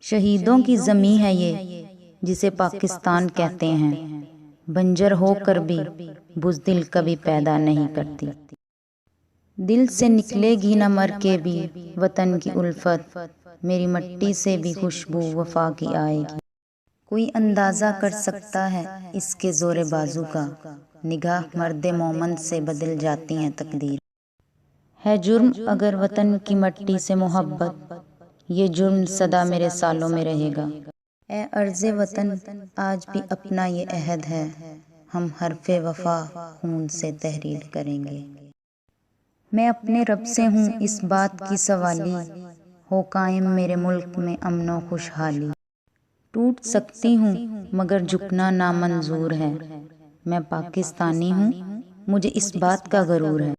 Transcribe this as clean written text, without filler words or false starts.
شہیدوں کی زمیں ہے یہ جسے پاکستان کہتے ہیں، بنجر ہو کر بھی بزدل کبھی پیدا نہیں کرتی۔ دل سے نکلے گی نہ مر کے بھی وطن کی الفت، میری مٹی سے بھی خوشبو وفا کی آئے گی۔ کوئی اندازہ کر سکتا ہے اس کے زور بازو کا، نگاہ مرد مومن سے بدل جاتی ہیں تقدیر۔ ہے جرم اگر وطن کی مٹی سے محبت، یہ جرم سدا میرے سالوں میں رہے گا۔ اے ارض وطن آج بھی اپنا یہ عہد ہے، ہم حرف وفا خون سے تحریر کریں گے۔ میں اپنے رب سے ہوں اس بات کی سوالی، ہو قائم میرے ملک میں امن و خوشحالی۔ ٹوٹ سکتی ہوں مگر جھکنا نامنظور ہے، میں پاکستانی ہوں مجھے اس بات کا غرور ہے۔